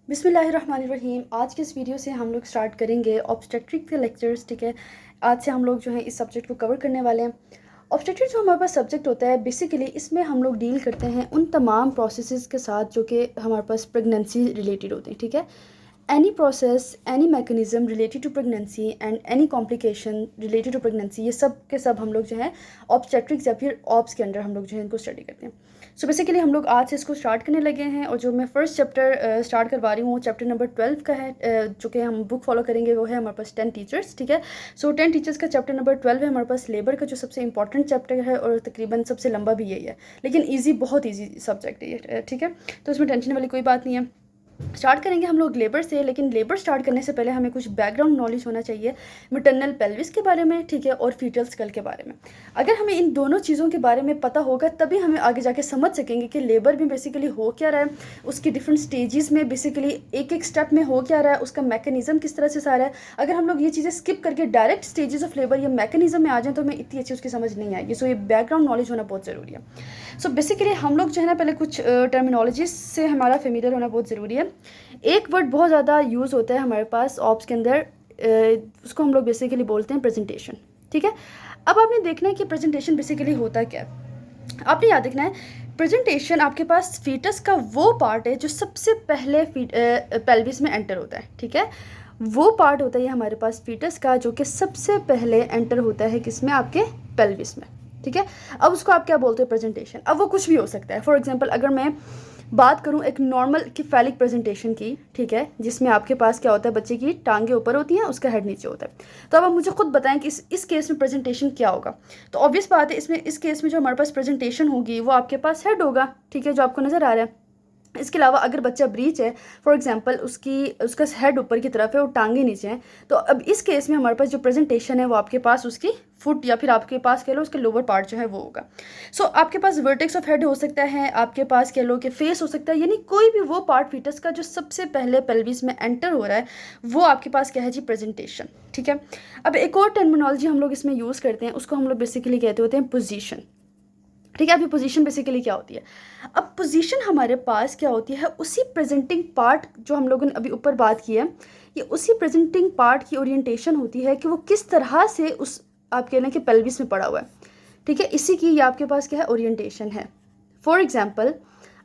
बिस्मिल्लाहिर्रहमानिर्रहीम। आज के इस वीडियो से हम लोग स्टार्ट करेंगे ऑब्स्टेट्रिक के लेक्चर्स। ठीक है, आज से हम लोग जो है इस सब्जेक्ट को कवर करने वाले हैं। ऑब्स्टेट्रिक जो हमारे पास सब्जेक्ट होता है, बेसिकली इसमें हम लोग डील करते हैं उन तमाम प्रोसेसेस के साथ जो कि हमारे पास प्रेगनेंसी रिलेटेड होते हैं। ठीक है, any process, any mechanism related to pregnancy and any complication related to pregnancy, ये सब के सब हम लोग जो है ऑब्स्टेट्रिक्स या फिर ऑब्स के अंडर हम लोग जो है इनको स्टडी करते हैं। सो बेसिकली हम लोग आज से इसको स्टार्ट करने लगे हैं, और जो मैं फर्स्ट चैप्टर स्टार्ट करवा रही हूँ वो चैप्टर नंबर 12 का है। जो कि हम बुक फॉलो करेंगे वो है हमारे पास 10 टीचर्स। ठीक है, सो 10 टीचर्स का चैप्टर नंबर 12 है हमारे पास लेबर का, जो सबसे इंपॉर्टेंट चैप्टर है और तकरीबन सबसे लंबा भी यही है, लेकिन ईजी, बहुत ईजी सब्जेक्ट है ये। ठीक है, तो इसमें टेंशन वाली कोई बात नहीं है। स्टार्ट करेंगे हम लोग लेबर से, लेकिन लेबर स्टार्ट करने से पहले हमें कुछ बैकग्राउंड नॉलेज होना चाहिए मैटरनल पेल्विस के बारे में, ठीक है, और फीटल स्कल के बारे में। अगर हमें इन दोनों चीज़ों के बारे में पता होगा तभी हमें आगे जाके समझ सकेंगे कि लेबर में बेसिकली हो क्या रहा है, उसकी डिफरेंट स्टेजेस में बेसिकली एक एक स्टेप में हो क्या रहा है, उसका मैकेनिज्म किस तरह से सारा है। अगर हम लोग ये चीज़ें स्किप करके डायरेक्ट स्टेजेस ऑफ लेबर या मैकेनिज्म में आ जाएँ तो हमें इतनी अच्छी उसकी समझ नहीं आएगी। सो ये बैकग्राउंड नॉलेज होना बहुत ज़रूरी है। सो बेसिकली हम लोग जो है ना, पहले कुछ टर्मिनोलॉजीज से हमारा फेमिलियर होना बहुत ज़रूरी है। एक वर्ड बहुत ज़्यादा यूज़ होता है हमारे पास ऑप्स के अंदर, उसको हम लोग बेसिकली बोलते हैं प्रेजेंटेशन। ठीक है, अब आपने देखना है कि प्रेजेंटेशन बेसिकली होता क्या है। आपने याद रखना है, प्रेजेंटेशन आपके पास फीटस का वो पार्ट है जो सबसे पहले पेल्विस में एंटर होता है। ठीक है, वो पार्ट होता है हमारे पास फीटस का जो कि सबसे पहले एंटर होता है किसमें, आपके पेल्विस में। ठीक है, अब उसको आप क्या बोलते हो, प्रेजेंटेशन। अब वो कुछ भी हो सकता है। फॉर एग्जांपल अगर मैं बात करूं एक नॉर्मल की फैलिक प्रेजेंटेशन की, ठीक है, जिसमें आपके पास क्या होता है, बच्चे की टांगे ऊपर होती हैं, उसका हेड नीचे होता है। तो अब आप मुझे खुद बताएं कि इस केस में प्रेजेंटेशन क्या होगा। तो ऑब्वियस बात है, इस केस में जो हमारे पास प्रेजेंटेशन होगी वो आपके पास हेड होगा। ठीक है, जो आपको नज़र आ रहा है। इसके अलावा अगर बच्चा ब्रीच है, फॉर एग्जांपल उसका हेड ऊपर की तरफ है और टांगे नीचे हैं, तो अब इस केस में हमारे पास जो प्रेजेंटेशन है वो आपके पास उसकी फुट या फिर आपके पास कह लो उसके लोअर पार्ट जो है वो होगा। सो आपके पास वर्टेक्स ऑफ हेड हो सकता है, आपके पास कह लो कि फेस हो सकता है, यानी कोई भी वो पार्ट फीटस का जो सबसे पहले पेल्विस में एंटर हो रहा है वो आपके पास क्या है जी, प्रेजेंटेशन। ठीक है, अब एक और टर्मिनोलॉजी हम लोग इसमें यूज़ करते हैं, उसको हम लोग बेसिकली कहते होते हैं पोजीशन। ठीक है, अभी पोजीशन बेसिकली क्या होती है। अब पोजीशन हमारे पास क्या होती है, उसी प्रेजेंटिंग पार्ट जो हम लोगों ने अभी ऊपर बात की है, ये उसी प्रेजेंटिंग पार्ट की ओरिएंटेशन होती है कि वो किस तरह से उस आप कह लें कि पेल्विस में पड़ा हुआ है। ठीक है, इसी की ये आपके पास क्या है, ओरिएंटेशन है। फॉर एग्जांपल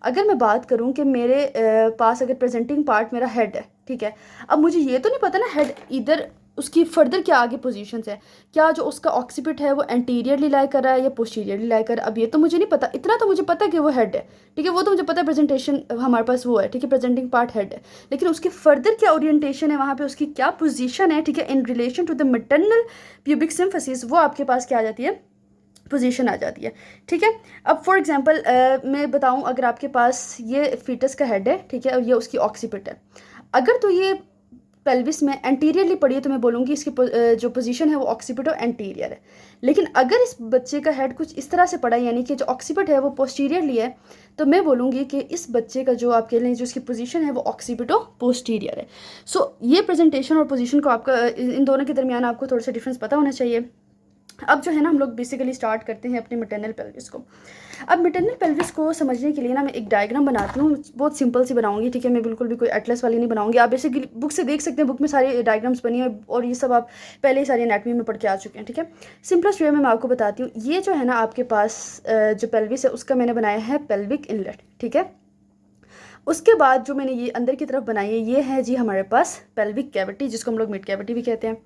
अगर मैं बात करूं कि मेरे पास अगर प्रेजेंटिंग पार्ट मेरा हेड है, ठीक है, अब मुझे ये तो नहीं पता ना हेड इधर उसकी फर्दर क्या आगे पोजीशंस है, क्या जो उसका ऑक्सीपिट है वो एंटीरियरली लाई कर रहा है या पोस्टीरियरली लाई कर रहा है, अब ये तो मुझे नहीं पता। इतना तो मुझे पता है कि वो हेड है। ठीक है, वो तो मुझे पता है, प्रेजेंटेशन हमारे पास वो है। ठीक है, प्रेजेंटिंग पार्ट हेड है, लेकिन उसकी फर्दर क्या ओरिएंटेशन है, वहाँ पे उसकी क्या पोजीशन है, ठीक है, in relation to the maternal pubic symphysis, वो आपके पास क्या आ जाती है, पोजीशन आ जाती है। ठीक है, अब फॉर एग्जांपल मैं बताऊं, अगर आपके पास ये फीटस का हेड है, ठीक है, और ये उसकी ऑक्सीपिट है, अगर तो ये पेल्विस में एंटीरियरली पड़ी है तो मैं बोलूँगी इसकी जो पोजीशन है वो ऑक्सीपिट और एंटीरियर है। लेकिन अगर इस बच्चे का हेड कुछ इस तरह से पड़ा है, यानी कि जो ऑक्सीपिट है वो पोस्टीरियरली है, तो मैं बोलूँगी कि इस बच्चे का जो आप कह लें जो इसकी पोजीशन है वो ऑक्सीपिट और पोस्टीरियर है। सो ये प्रेजेंटेशन और पोजीशन को आपका इन दोनों के दरमियान आपको थोड़ा सा डिफरेंस पता होना चाहिए। अब जो है ना, हम लोग बेसिकली स्टार्ट करते हैं अपने मैटरनल पेल्विस को। अब मैटरनल पेल्विस को समझने के लिए ना मैं एक डायग्राम बनाती हूँ, बहुत सिंपल सी बनाऊंगी। ठीक है, मैं बिल्कुल भी कोई एटलस वाली नहीं बनाऊंगी। आप बेसिकली बुक से देख सकते हैं, बुक में सारी डायग्राम्स बनी है और ये सब आप पहले ही सारी एनाटमी में पढ़ के आ चुके हैं। ठीक है, सिंपलेस्ट वे में मैं आपको बताती हूँ। ये जो है ना आपके पास जो पेल्विस है उसका मैंने बनाया है पेल्विक इनलेट। ठीक है, उसके बाद जो मैंने ये अंदर की तरफ बनाई है ये है जी हमारे पास पेल्विक कैविटी, जिसको हम लोग मिड कैविटी भी कहते हैं।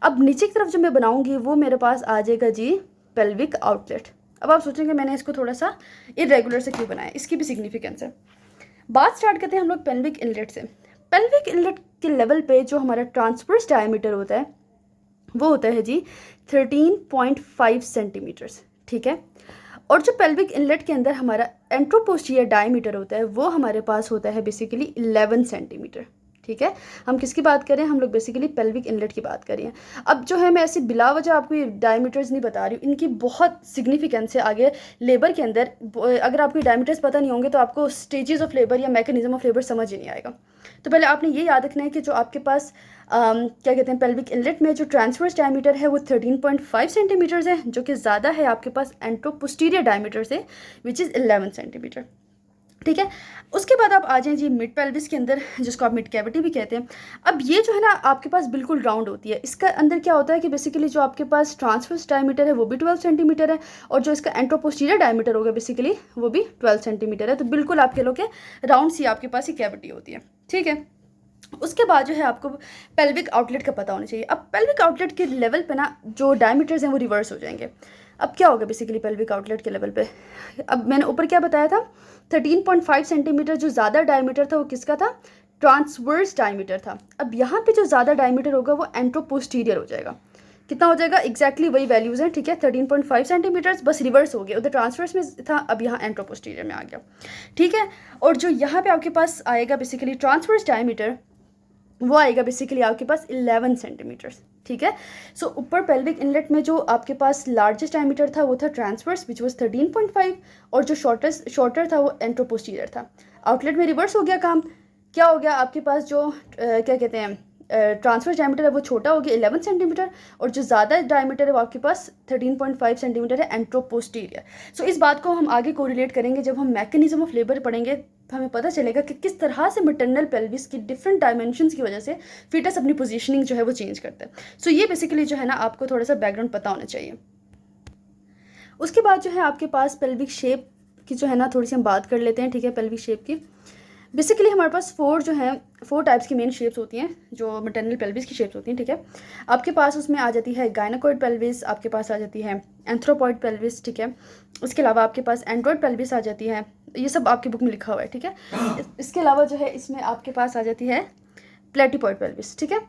अब नीचे की तरफ जो मैं बनाऊंगी वो मेरे पास आ जाएगा जी पेल्विक आउटलेट। अब आप सोचेंगे मैंने इसको थोड़ा सा इरेगुलर से क्यों बनाया, इसकी भी सिग्निफिकेंस है। बात स्टार्ट करते हैं हम लोग पेल्विक इनलेट से। पेल्विक इनलेट के लेवल पे जो हमारा ट्रांसवर्स डायमीटर होता है वो होता है जी 13.5 सेंटीमीटर्स। ठीक है, और जो पेल्विक इनलेट के अंदर हमारा एंट्रोपोस्टीरियर डायमीटर होता है वो हमारे पास होता है बेसिकली 11 सेंटीमीटर। ठीक है, हम किसकी बात करें, हम लोग बेसिकली पेल्विक इनलेट की बात करें। अब जो है मैं ऐसे बिला वजह आपको ये डायमीटर्स नहीं बता रही हूँ, इनकी बहुत सिग्निफिकेंस है आगे लेबर के अंदर। अगर आपको डायमीटर्स पता नहीं होंगे तो आपको स्टेजेस ऑफ लेबर या मैकेनिज्म ऑफ लेबर समझ ही नहीं आएगा। तो पहले आपने ये याद रखना है कि जो आपके पास क्या कहते हैं पेल्विक इनलेट में जो ट्रांसवर्स डायमीटर है वो 13.5 सेंटीमीटर्स है, जो कि ज़्यादा है आपके पास एंट्रोपोस्टीरियर डायमीटर से, विच इज़ 11 सेंटीमीटर। ठीक है। उसके बाद आप आ जाएँ जी मिड पेल्विस के अंदर, जिसको आप मिड कैविटी भी कहते हैं। अब ये जो है ना आपके पास बिल्कुल राउंड होती है। इसका अंदर क्या होता है कि बेसिकली जो आपके पास ट्रांसवर्स डायमीटर है वो भी 12 सेंटीमीटर है, और जो इसका एंट्रोपोस्टीरियर डायमीटर होगा बेसिकली वो भी 12 सेंटीमीटर है। तो बिल्कुल आप कह लो कि राउंड सी आपके पास ये कैविटी होती है, ठीक है। उसके बाद जो है आपको पेल्विक आउटलेट का पता होना चाहिए। अब पेल्विक आउटलेट के लेवल पे ना जो डायमीटर्स हैं वो रिवर्स हो जाएंगे। अब क्या होगा बेसिकली पेल्विक आउटलेट के लेवल पे, अब मैंने ऊपर क्या बताया था, 13.5 सेंटीमीटर जो ज़्यादा डायमीटर था वो किसका था, ट्रांसवर्स डायमीटर था। अब यहाँ पे जो ज़्यादा डायमीटर होगा वो एंट्रोपोस्टीरियर हो जाएगा। कितना हो जाएगा, एग्जैक्टली वही वैल्यूज़ हैं, ठीक है, 13.5 सेंटीमीटर्स, बस रिवर्स हो गया। उधर ट्रांसवर्स में था, अब यहाँ एंट्रोपोस्टीरियर में आ गया, ठीक है। और जो यहाँ पे आपके पास आएगा बेसिकली ट्रांसवर्स डायमीटर, वो आएगा बेसिकली आपके पास 11 सेंटीमीटर्स, ठीक है। सो ऊपर पेल्विक इनलेट में जो आपके पास लार्जेस्ट डायमीटर था वो था ट्रांसवर्स विच वाज 13.5, और जो शॉर्टर था वो एंट्रोपोस्टीरियर था। आउटलेट में रिवर्स हो गया काम। क्या हो गया, आपके पास जो क्या कहते हैं ट्रांसवर्स डायमीटर है वो छोटा हो गया 11 सेंटीमीटर, और जो ज़्यादा डायमीटर है वो आपके पास 13.5 सेंटीमीटर है एंट्रोपोस्टीरियर। सो इस बात को हम आगे कोरिलेट करेंगे जब हम मैकेनिज्म ऑफ लेबर पढ़ेंगे, तो हमें पता चलेगा कि किस तरह से मैटरनल पेल्विस की डिफरेंट डायमेंशंस की वजह से फीटस अपनी पोजीशनिंग जो है वो चेंज करता है। सो ये बेसिकली जो है ना आपको थोड़ा सा बैकग्राउंड पता होना चाहिए। उसके बाद जो है आपके पास पेल्विक शेप की जो है ना थोड़ी सी हम बात कर लेते हैं, ठीक है। पेल्विक शेप की बेसिकली हमारे पास फोर टाइप्स की मेन शेप्स होती हैं जो मैटरनल पेल्विस की शेप्स होती हैं, ठीक है। आपके पास उसमें आ जाती है गायनाकोइड पेल्विस, आपके पास आ जाती है एंथ्रोपॉइड पेल्विस, ठीक है। उसके अलावा आपके पास एंड्रॉइड पेल्विस आ जाती है, ये सब आपकी बुक में लिखा हुआ है, ठीक है। इसके अलावा जो है इसमें आपके पास आ जाती है प्लेटिपॉइड पेल्विस, ठीक है।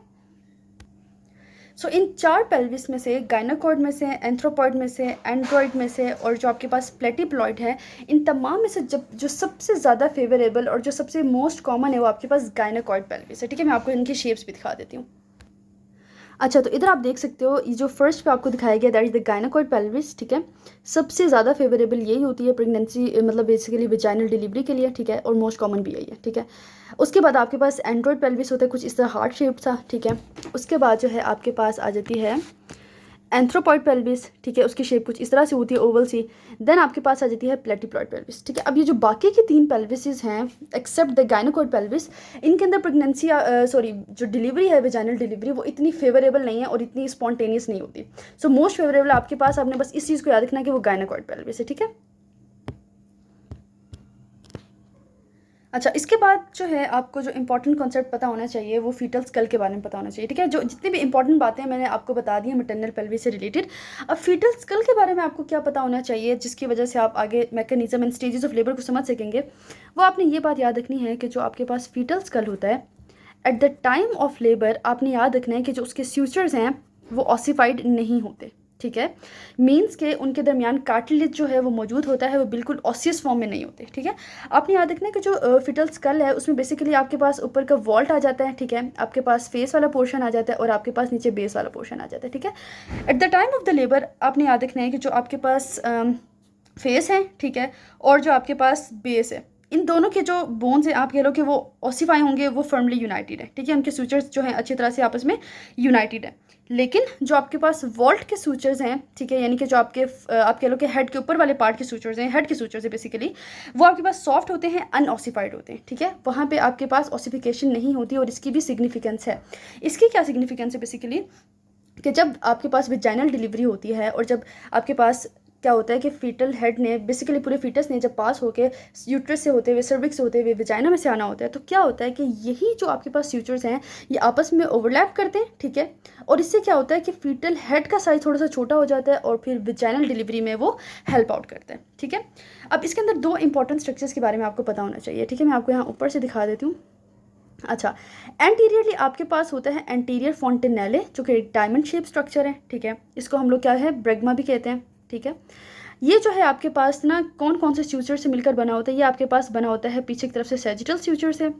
सो इन 4 पेल्विस में से, गायनाकोइड में से, एंथ्रोपॉइड में से, एंड्रॉइड में से, और जो आपके पास प्लेटिप्लॉइड है, इन तमाम में से जो सबसे ज़्यादा फेवरेबल और जो सबसे मोस्ट कॉमन है वो आपके पास गायनाकोइड पेल्विस है, ठीक है। मैं आपको इनकी शेप्स भी दिखा देती हूँ। अच्छा, तो इधर आप देख सकते हो ये जो फर्स्ट पे आपको दिखाया गया दैट इज द गायनाकोइड पेल्विस, ठीक है। सबसे ज़्यादा फेवरेबल यही होती है प्रेगनेंसी, मतलब बेसिकली वेजाइनल डिलीवरी के लिए, ठीक है, और मोस्ट कॉमन भी यही है, ठीक है। उसके बाद आपके पास एंड्रॉइड पेल्विस होता है कुछ इस तरह हार्ट शेप था, ठीक है। उसके बाद जो है आपके पास आ जाती है एंथ्रोपॉइड पेल्विस, ठीक है, उसकी शेप कुछ इस तरह से होती है ओवल सी। देन आपके पास आ जाती है प्लेटिप्लॉइड पेल्विस, ठीक है। अब ये जो बाकी की 3 पेल्विसेस हैं एक्सेप्ट द गायनाकोइड पेल्विस, इनके अंदर प्रेगनेंसी जो डिलीवरी है वेजाइनल डिलीवरी वो इतनी फेवरेबल नहीं है और इतनी स्पॉन्टेनियस नहीं होती। सो मोस्ट फेवरेबल आपके पास, आपने बस इस चीज़ को याद रखना है कि वो गायनाकोइड पेल्विस है, ठीक है। अच्छा, इसके बाद जो है आपको जो इंपॉर्टेंट कॉन्सेप्ट पता होना चाहिए वो फीटल स्कल के बारे में पता होना चाहिए, ठीक है। जो जितनी भी इंपॉर्टेंट बातें मैंने आपको बता दी हैं मैटरनल पेल्विस से रिलेटेड। अब फीटल स्कल के बारे में आपको क्या पता होना चाहिए जिसकी वजह से आप आगे mechanism and stages of labour को समझ सकेंगे, वो आपने ये बात याद रखनी है कि जो आपके पास फीटल स्कल होता है at the time of labour, आपने याद रखना है कि जो उसके स्यूचर्स हैं वो ऑसिफाइड नहीं होते, ठीक है। मीन्स के उनके दरमियान कार्टिलेज जो है वो मौजूद होता है, वो बिल्कुल ऑसियस फॉर्म में नहीं होते, ठीक है। आपने याद रखना है कि जो फिटल स्कल है उसमें बेसिकली आपके पास ऊपर का वॉल्ट आ जाता है, ठीक है, आपके पास फेस वाला पोर्शन आ जाता है और आपके पास नीचे बेस वाला पोर्शन आ जाता है, ठीक है। At the time of the labour आपने याद रखना है कि जो आपके पास फेस है, ठीक है, और जो आपके पास बेस है, इन दोनों के जो बोन्स हैं आप कह लो कि वो ऑसिफाई होंगे, वो फर्मली यूनाइटेड है, ठीक है। उनके सूचर्स जो हैं अच्छी तरह से आपस में यूनाइटेड है। लेकिन जो आपके पास वॉल्ट के सूचर्स हैं, ठीक है, यानी कि जो आपके आप कह लो कि हेड के ऊपर वाले पार्ट के सूचर्स हैं, हेड के सूचर्स हैं बेसिकली, वो आपके पास सॉफ्ट होते हैं, अनऑसिफाइड होते हैं, ठीक है। वहाँ पे आपके पास ऑसिफिकेशन नहीं होती और इसकी भी सिग्निफिकेंस है। इसकी क्या सिग्निफिकेंस है बेसिकली कि जब आपके पास वेजाइनल डिलीवरी होती है और जब आपके पास क्या होता है कि फीटल हेड ने बेसिकली पूरे फीटस ने जब पास होके यूट्रस से होते हुए सर्विक्स से होते हुए वेजाइना में से आना होता है, तो क्या होता है कि यही जो आपके पास फ्यूचर्स हैं ये आपस में ओवरलैप करते हैं, ठीक है। और इससे क्या होता है कि फीटल हेड का साइज थोड़ा सा छोटा हो जाता है और फिर वेजाइनल डिलीवरी में वो हेल्प आउट करते हैं, ठीक है। अब इसके अंदर 2 इंपॉर्टेंट स्ट्रक्चर्स के बारे में आपको पता होना चाहिए, ठीक है। मैं आपको यहाँ ऊपर से दिखा देती हूँ। अच्छा, एंटीरियरली आपके पास होता है एंटीरियर फॉन्टेनेले जो कि एक डायमंड शेप स्ट्रक्चर है, ठीक है। इसको हम लोग क्या है ब्रेगमा भी कहते हैं, ठीक है। ये जो है आपके पास ना कौन कौन से स्यूचर से मिलकर बना होता है, ये आपके पास बना होता है पीछे की तरफ से सैजिटल स्यूचर से,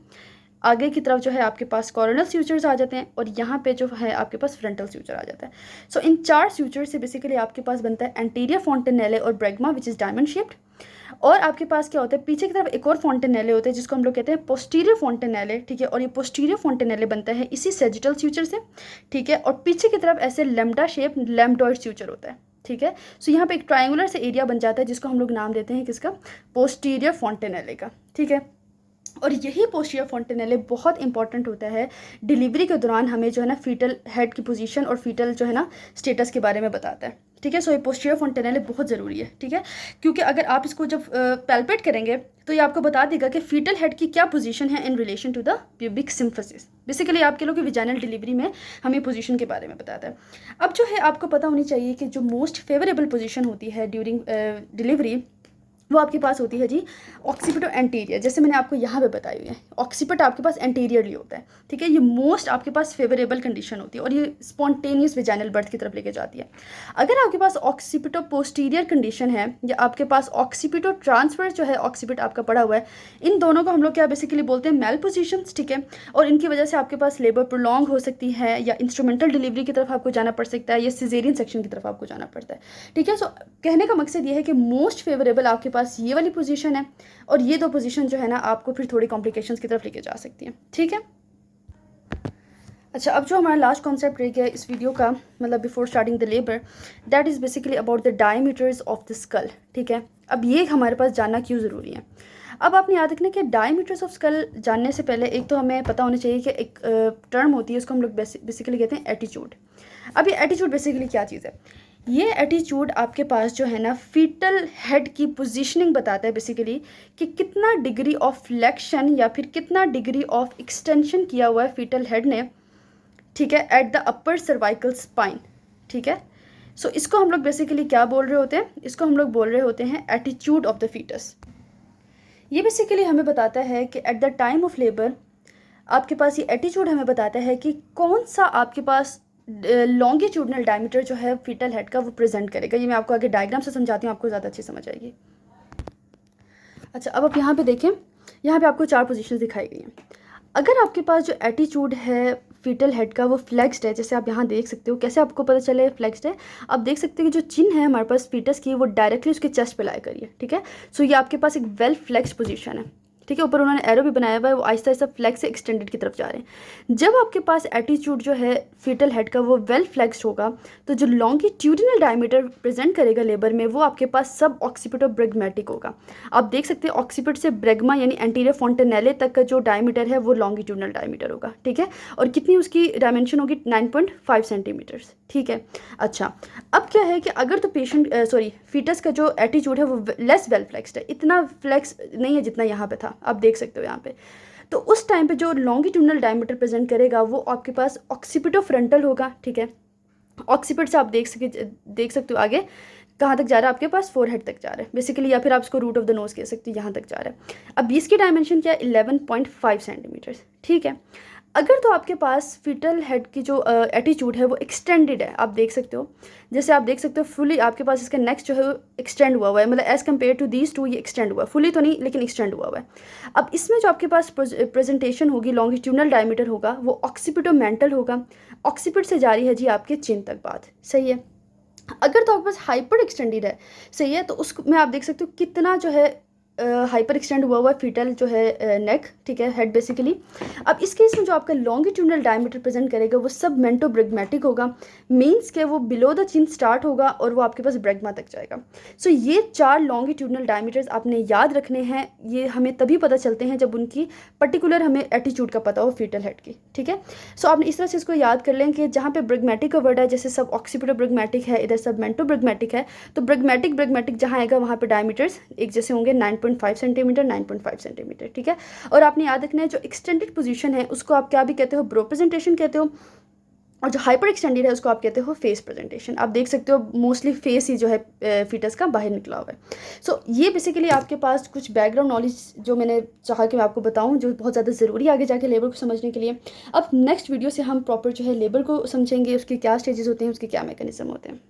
आगे की तरफ जो है आपके पास कॉर्नल स्यूचर्स आ जाते हैं और यहाँ पे जो है आपके पास फ्रंटल स्यूचर आ जाता है। सो इन 4 स्यूचर से बेसिकली आपके पास बनता है एंटीरियर फॉन्टेनेले और ब्रेगमा विच इज़ डायमंड शेप्ड। और आपके पास क्या होता है पीछे की तरफ एक और फॉन्टेनेले होते हैं जिसको हम लोग कहते हैं पोस्टीरियर फॉन्टेनेले, ठीक है। और ये पोस्टीरियर फॉन्टेनेले बनता है इसी सैजिटल स्यूचर से, ठीक है। और पीछे की तरफ ऐसे लैम्डा शेप लैम्डॉइड स्यूचर होता है, ठीक है। सो यहाँ पे एक ट्रायंगुलर से एरिया बन जाता है जिसको हम लोग नाम देते हैं किसका, पोस्टीरियर फॉन्टेनेले का, ठीक है। और यही पोस्टीरियर फॉन्टेनेले बहुत इंपॉर्टेंट होता है डिलीवरी के दौरान, हमें जो है ना फीटल हेड की पोजीशन और फीटल जो है ना स्टेटस के बारे में बताता है, ठीक है। सो ये पोस्टीरियर फॉन्टेनेले बहुत ज़रूरी है, ठीक है, क्योंकि अगर आप इसको जब पैल्पेट करेंगे तो ये आपको बता देगा कि फीटल हेड की क्या पोजीशन है in relation to the pubic symphysis. Basically आपके लोग विजाइनल डिलीवरी में हमें पोजीशन के बारे में बताता है। अब जो है आपको पता होनी चाहिए कि जो मोस्ट फेवरेबल पोजीशन होती है ड्यूरिंग डिलीवरी वो आपके पास होती है जी ऑक्सीपिटो एंटीरियर, जैसे मैंने आपको यहाँ पे बताई हुई है। ऑक्सीपिट आपके पास एंटीरियरली होता है, ठीक है। ये मोस्ट आपके पास फेवरेबल कंडीशन होती है और ये स्पॉन्टेनियस विजाइनल बर्थ की तरफ लेके जाती है। अगर आपके पास ऑक्सीपिटो पोस्टीरियर कंडीशन है या आपके पास ऑक्सीपिटो ट्रांसफर जो है ऑक्सीपिट आपका पड़ा हुआ है, इन दोनों को हम लोग क्या बेसिकली बोलते हैं, मेल पोजिशंस, ठीक है। और इनकी वजह से आपके पास लेबर प्रोलॉन्ग हो सकती है या इंस्ट्रूमेंटल डिलीवरी की तरफ आपको जाना पड़ सकता है या सिजेरियन सेक्शन की तरफ आपको जाना पड़ता है, ठीक है। सो कहने का मकसद ये है कि मोस्ट फेवरेबल आपके पास ये वाली पोजीशन है और ये दो पोजीशन जो है ना आपको फिर थोड़ी कॉम्प्लिकेशंस की तरफ लेके जा सकती हैं, ठीक है। अच्छा, अब जो हमारा लास्ट कॉन्सेप्ट रह गया इस वीडियो का, मतलब before starting the labour, that is basically about the diameters of the skull, ठीक है। अब ये हमारे पास जानना क्यों ज़रूरी है। अब आपने याद रखना कि डायमीटर्स ऑफ स्कल जानने से पहले एक तो हमें पता होना चाहिए कि एक टर्म होती है उसको हम लोग बेसिकली कहते हैं एटीट्यूड। अब ये एटीट्यूड बेसिकली क्या चीज़ है, ये एटीट्यूड आपके पास जो है ना फीटल हेड की पोजीशनिंग बताता है बेसिकली कि कितना डिग्री ऑफ फ्लेक्शन या फिर कितना डिग्री ऑफ एक्सटेंशन किया हुआ है फीटल हेड ने, ठीक है, at the upper cervical spine, ठीक है। सो इसको हम लोग बेसिकली क्या बोल रहे होते हैं, इसको हम लोग बोल रहे होते हैं एटीट्यूड ऑफ द फीटस। ये बेसिकली हमें बताता है कि at the time of labour आपके पास ये एटीट्यूड हमें बताता है कि कौन सा आपके पास लॉन्गिट्यूडनल डायमीटर जो है फीटल हेड का वो प्रेजेंट करेगा। ये मैं आपको आगे डायग्राम से समझाती हूँ, आपको ज़्यादा अच्छी समझ आएगी। अच्छा, अब आप यहाँ पे देखें, यहाँ पे आपको 4 पोजीशन दिखाई गई हैं। अगर आपके पास जो एटीट्यूड है फीटल हेड का वो फ्लेक्स्ड है, जैसे आप यहाँ देख सकते हो, कैसे आपको पता चले फ्लेक्स्ड है, आप देख सकते हो कि जो चिन है हमारे पास फीटस की वो डायरेक्टली उसके चेस्ट पे लाई करिए, ठीक है। सो ये आपके पास एक वेल फ्लेक्स्ड पोजीशन है, ठीक है। ऊपर उन्होंने एरो भी बनाया हुआ है, वो आहिस्ता आहिस्ता फ्लेक्स से एक्सटेंडेड की तरफ जा रहे हैं। जब आपके पास एटीट्यूड जो है फीटल हेड का वो वेल फ्लेक्स्ड होगा तो जो लॉन्गिट्यूडिनल डायमीटर प्रेजेंट करेगा लेबर में वो आपके पास सब ऑक्सीपिटो ब्रेगमेटिक होगा। आप देख सकते हैं ऑक्सीपिट से ब्रेगमा यानी एंटीरियर फॉन्टेनेले तक का जो डायमीटर है वो लॉन्गिट्यूडिनल डायमीटर होगा, ठीक है। और कितनी उसकी डायमेंशन होगी, 9.5 सेंटीमीटर्स, ठीक है। अच्छा, अब क्या है कि अगर तो पेशेंट फीटस का जो एटीट्यूड है वो लेस वेल फ्लेक्स्ड है, इतना फ्लेक्स नहीं है जितना यहाँ पे था, आप देख सकते हो यहाँ पे, तो उस टाइम पे जो लॉन्गिट्यूडनल डायमीटर प्रेजेंट करेगा वो आपके पास ऑक्सीपिटो फ्रंटल होगा, ठीक है। ऑक्सीपिट से आप देख सकते हो आगे कहाँ तक जा रहा है, आपके पास फोरहेड तक जा रहा है बेसिकली, या फिर आप इसको रूट ऑफ द नोज कह सकते हो, यहाँ तक जा रहा है। अब इसकी डायमेंशन क्या है, 11.5 सेंटीमीटर्स, ठीक है। अगर तो आपके पास फीटल हेड की जो एटीट्यूड है वो एक्सटेंडेड है, आप देख सकते हो, जैसे आप देख सकते हो फुली आपके पास इसका नेक्स्ट जो है एक्सटेंड हुआ है, मतलब as compare to these two ये एक्सटेंड हुआ है, फुली तो नहीं लेकिन एक्सटेंड हुआ है। अब इसमें जो आपके पास प्रेजेंटेशन होगी लॉन्गिट्यूडनल डायमीटर होगा वो ऑक्सीपिटोमेंटल होगा, ऑक्सीपिट से जारी है जी आपके चिन तक बात, सही है। अगर तो आपके पास हाइपर एक्सटेंडेड है, सही है, तो उसमें आप देख सकते हो कितना जो है हाइपर एक्सटेंड हुआ फीटल जो है नेक, ठीक है, हेड बेसिकली। अब इस केस में जो आपका लॉन्गिट्यूडनल डायमीटर प्रेजेंट करेगा वो सब मेंटोब्रेगमेटिक होगा, मीन्स के वो बिलो द चिन स्टार्ट होगा और वो आपके पास ब्रेगमा तक जाएगा। सो ये 4 लॉन्गिट्यूडनल डायमीटर्स आपने याद रखने हैं, ये हमें तभी पता चलते हैं जब उनकी पर्टिकुलर हमें एटीट्यूड का पता हो फीटल हेड की, ठीक है। सो आपने इस तरह से इसको याद कर लें कि जहाँ पे ब्रेगमेटिक का वर्ड है, जैसे सब ऑक्सीपिटो ब्रेगमेटिक है, इधर सब मेंटोब्रेगमेटिक है, तो ब्रेगमेटिक जहाँ आएगा वहाँ पे डायमीटर्स एक जैसे होंगे, 9.5 सेंटीमीटर, 9.5 सेंटीमीटर, ठीक है। और आपने याद रखना है जो एक्सटेंडेड पोजीशन है उसको आप क्या भी कहते हो, ब्रो प्रेजेंटेशन कहते हो, और जो हाइपर एक्सटेंडेड है उसको आप कहते हो फेस प्रेजेंटेशन। आप देख सकते हो मोस्टली फेस ही जो है फीटस का बाहर निकला हुआ है। सो ये बेसिकली आपके पास कुछ बैकग्राउंड नॉलेज जो मैंने चाहा कि मैं आपको बताऊं, जो बहुत ज़्यादा ज़रूरी है आगे जाके लेबर को समझने के लिए। अब नेक्स्ट वीडियो से हम प्रॉपर जो है लेबर को समझेंगे, उसके क्या स्टेजेस होते हैं, उसके क्या मैकेनिज्म होते हैं।